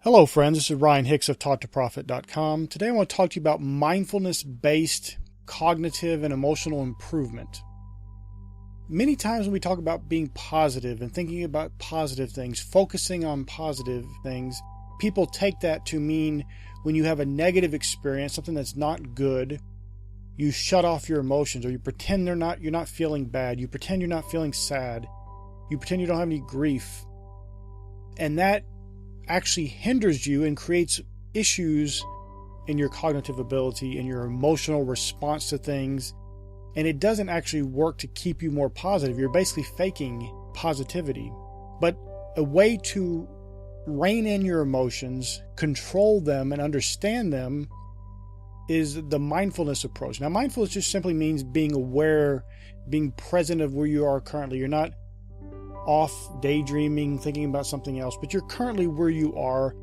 Hello friends, this is Ryan Hicks of TaughtToProfit.com. Today I want to talk to you about mindfulness-based cognitive and emotional improvement. Many times when we talk about being positive and thinking about positive things, focusing on positive things, people take that to mean when you have a negative experience, something that's not good, you shut off your emotions, or you pretend you're not feeling bad, you pretend you're not feeling sad, you pretend you don't have any grief. And that actually hinders you and creates issues in your cognitive ability and your emotional response to things. And it doesn't actually work to keep you more positive. You're basically faking positivity. But a way to rein in your emotions, control them, and understand them is the mindfulness approach. Now, mindfulness just simply means being aware, being present of where you are currently. You're not off daydreaming, thinking about something else, but you're currently where you are,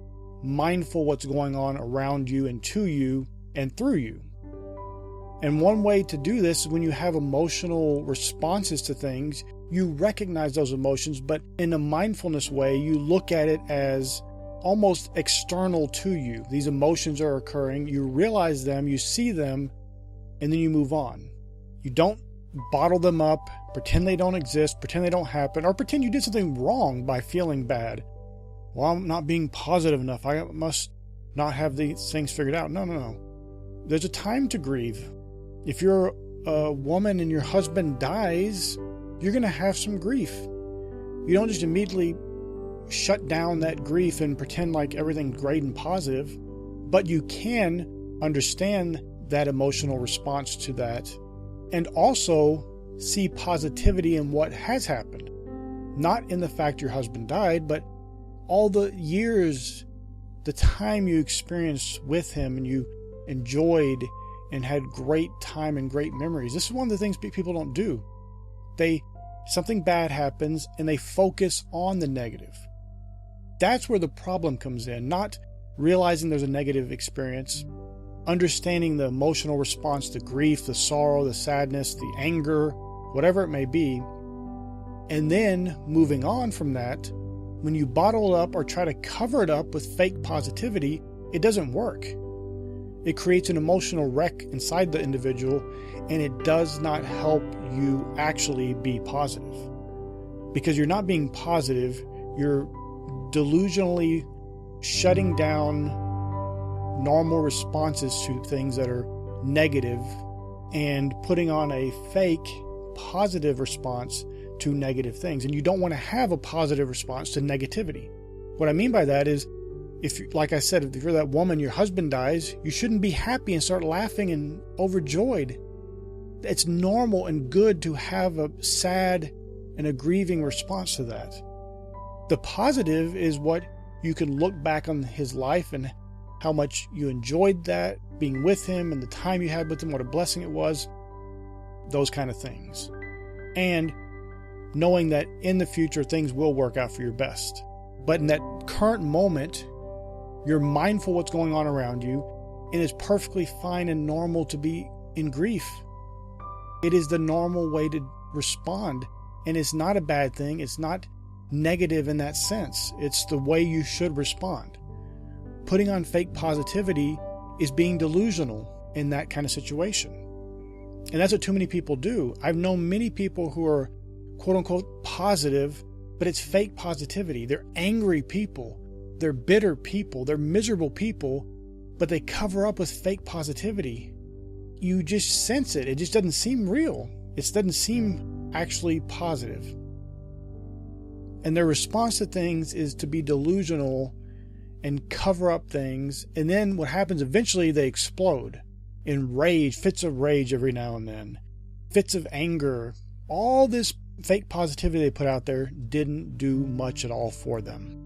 mindful what's going on around you and to you and through you. And one way to do this is when you have emotional responses to things, you recognize those emotions, but in a mindfulness way, you look at it as almost external to you. These emotions are occurring, you realize them, you see them, and then you move on. You don't bottle them up, pretend they don't exist, pretend they don't happen, or pretend you did something wrong by feeling bad. Well, I'm not being positive enough. I must not have these things figured out. No. There's a time to grieve. If you're a woman and your husband dies, you're going to have some grief. You don't just immediately shut down that grief and pretend like everything's great and positive, but you can understand that emotional response to that and also see positivity in what has happened. Not in the fact your husband died, but all the years, the time you experienced with him and you enjoyed and had great time and great memories. This is one of the things people don't do. Something bad happens and they focus on the negative. That's where the problem comes in, not realizing there's a negative experience, understanding the emotional response, the grief, the sorrow, the sadness, the anger, whatever it may be, and then moving on from that. When you bottle it up or try to cover it up with fake positivity, it doesn't work. It creates an emotional wreck inside the individual, and it does not help you actually be positive. Because you're not being positive, you're delusionally shutting down normal responses to things that are negative and putting on a fake positive response to negative things. And you don't want to have a positive response to negativity. What I mean by that is, like I said, if you're that woman, your husband dies, you shouldn't be happy and start laughing and overjoyed. It's normal and good to have a sad and a grieving response to that. The positive is what you can look back on his life and how much you enjoyed that, being with him and the time you had with him, what a blessing it was, those kind of things. And knowing that in the future things will work out for your best. But in that current moment, you're mindful what's going on around you, and it's perfectly fine and normal to be in grief. It is the normal way to respond, and it's not a bad thing. It's not negative in that sense. It's the way you should respond. Putting on fake positivity is being delusional in that kind of situation. And that's what too many people do. I've known many people who are quote unquote positive, but it's fake positivity. They're angry people. They're bitter people. They're miserable people, but they cover up with fake positivity. You just sense it. It just doesn't seem real. It doesn't seem actually positive. And their response to things is to be delusional and cover up things. And then what happens, eventually they explode in rage, fits of rage every now and then, fits of anger. All this fake positivity they put out there didn't do much at all for them.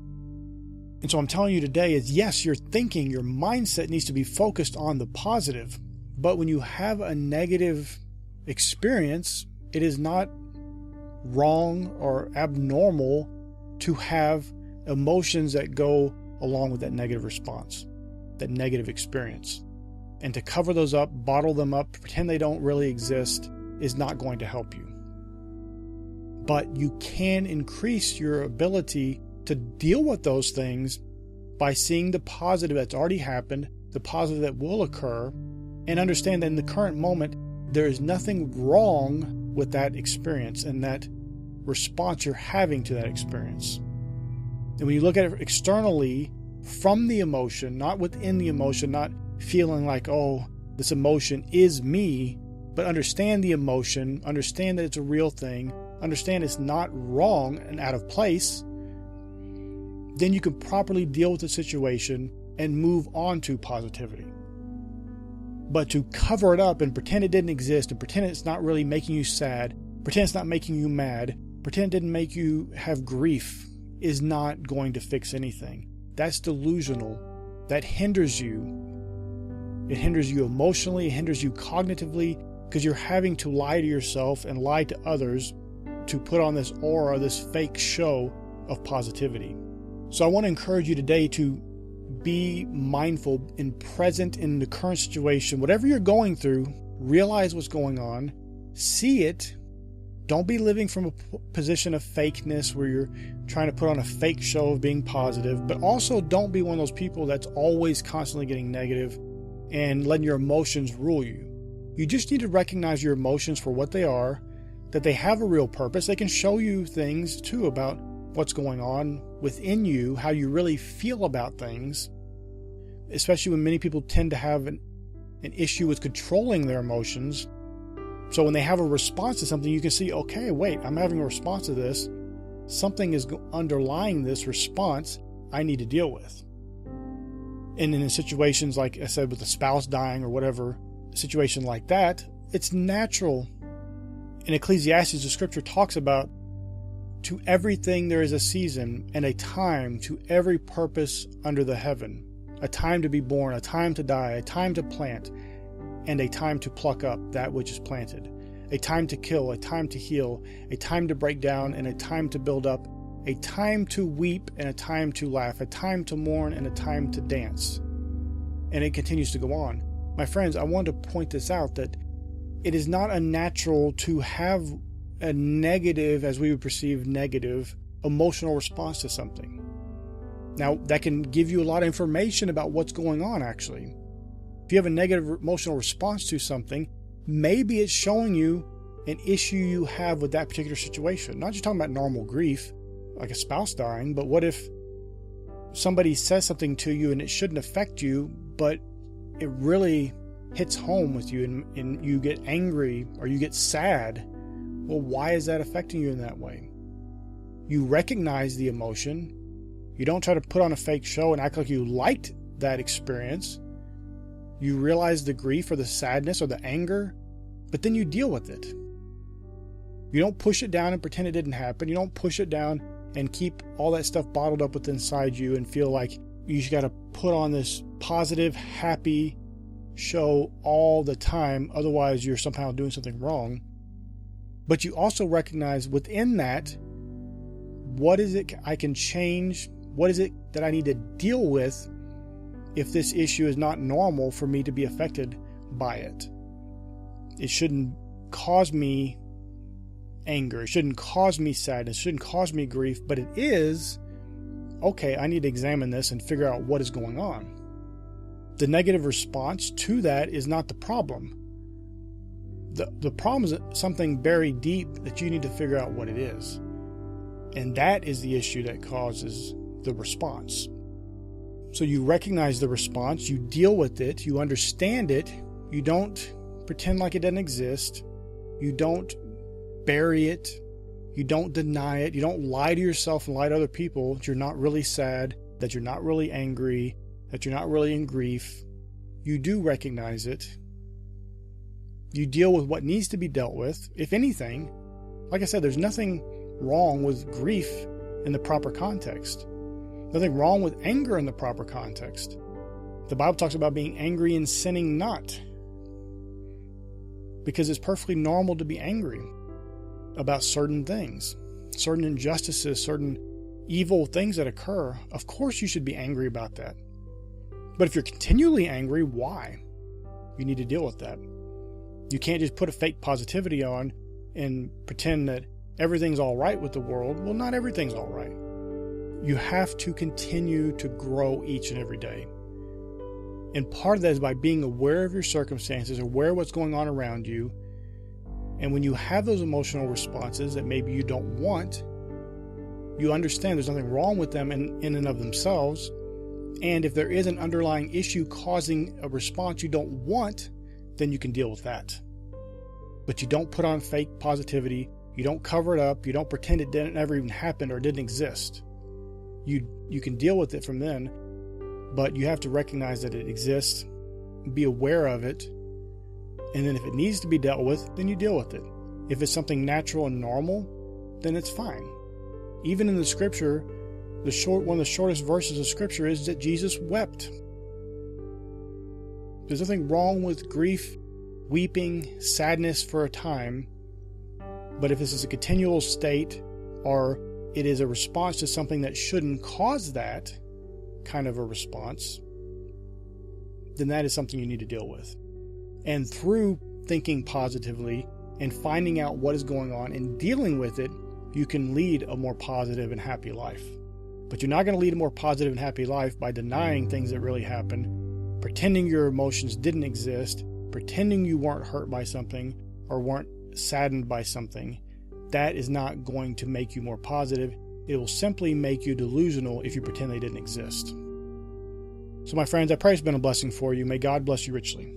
And so I'm telling you today is, yes, your thinking, your mindset needs to be focused on the positive. But when you have a negative experience, it is not wrong or abnormal to have emotions that go along with that negative response, that negative experience. And to cover those up, bottle them up, pretend they don't really exist is not going to help you. But you can increase your ability to deal with those things by seeing the positive that's already happened, the positive that will occur, and understand that in the current moment, there is nothing wrong with that experience and that response you're having to that experience. And when you look at it externally from the emotion, not within the emotion, not feeling like, oh, this emotion is me, but understand the emotion, understand that it's a real thing, understand it's not wrong and out of place, then you can properly deal with the situation and move on to positivity. But to cover it up and pretend it didn't exist and pretend it's not really making you sad, pretend it's not making you mad, pretend it didn't make you have grief is not going to fix anything. That's delusional. That hinders you. It hinders you emotionally, it hinders you cognitively, because you're having to lie to yourself and lie to others to put on this aura, this fake show of positivity. So I want to encourage you today to be mindful and present in the current situation. Whatever you're going through, realize what's going on, see it. Don't be living from a position of fakeness where you're trying to put on a fake show of being positive, but also don't be one of those people that's always constantly getting negative and letting your emotions rule you. You just need to recognize your emotions for what they are, that they have a real purpose. They can show you things too about what's going on within you, how you really feel about things, especially when many people tend to have an issue with controlling their emotions. So when they have a response to something, you can see, okay, wait, I'm having a response to this. Something is underlying this response I need to deal with. And in situations, like I said, with a spouse dying or whatever, a situation like that, it's natural. In Ecclesiastes, the scripture talks about, to everything there is a season and a time to every purpose under the heaven. A time to be born, a time to die, a time to plant, and a time to pluck up that which is planted. A time to kill, a time to heal, a time to break down, and a time to build up. A time to weep and a time to laugh. A time to mourn and a time to dance. And it continues to go on. My friends, I want to point this out, that it is not unnatural to have a negative, as we would perceive negative, emotional response to something. Now, that can give you a lot of information about what's going on, actually. If you have a negative emotional response to something, maybe it's showing you an issue you have with that particular situation. Not just talking about normal grief, like a spouse dying, but what if somebody says something to you and it shouldn't affect you, but it really hits home with you and you get angry or you get sad? Well, why is that affecting you in that way? You recognize the emotion. You don't try to put on a fake show and act like you liked that experience. You realize the grief or the sadness or the anger, but then you deal with it. You don't push it down and pretend it didn't happen. You don't push it down and keep all that stuff bottled up within inside you and feel like you just got to put on this positive, happy show all the time. Otherwise, you're somehow doing something wrong. But you also recognize within that, what is it I can change? What is it that I need to deal with if this issue is not normal for me to be affected by it? It shouldn't cause me anger. It shouldn't cause me sadness. It shouldn't cause me grief. But it is, okay, I need to examine this and figure out what is going on. The negative response to that is not the problem. The problem is something buried deep that you need to figure out what it is. And that is the issue that causes the response. So you recognize the response, you deal with it, you understand it, you don't pretend like it doesn't exist, you don't bury it, you don't deny it, you don't lie to yourself and lie to other people that you're not really sad, that you're not really angry, that you're not really in grief. You do recognize it. You deal with what needs to be dealt with. If anything, like I said, there's nothing wrong with grief in the proper context. Nothing wrong with anger in the proper context. The Bible talks about being angry and sinning not. Because it's perfectly normal to be angry about certain things, certain injustices, certain evil things that occur. Of course you should be angry about that. But if you're continually angry, why? You need to deal with that. You can't just put a fake positivity on and pretend that everything's all right with the world. Well, not everything's all right. You have to continue to grow each and every day. And part of that is by being aware of your circumstances, aware of what's going on around you. And when you have those emotional responses that maybe you don't want, you understand there's nothing wrong with them in and of themselves. And if there is an underlying issue causing a response you don't want, then you can deal with that. But you don't put on fake positivity. You don't cover it up. You don't pretend it didn't ever even happen or didn't exist. You can deal with it from then, but you have to recognize that it exists, be aware of it, and then if it needs to be dealt with, then you deal with it. If it's something natural and normal, then it's fine. Even in the scripture, one of the shortest verses of scripture is that Jesus wept. There's nothing wrong with grief, weeping, sadness for a time, but if this is a continual state or it is a response to something that shouldn't cause that kind of a response, then that is something you need to deal with. And through thinking positively and finding out what is going on and dealing with it, you can lead a more positive and happy life. But you're not going to lead a more positive and happy life by denying things that really happened, pretending your emotions didn't exist, pretending you weren't hurt by something or weren't saddened by something. That is not going to make you more positive. It will simply make you delusional if you pretend they didn't exist. So my friends, I pray it's been a blessing for you. May God bless you richly.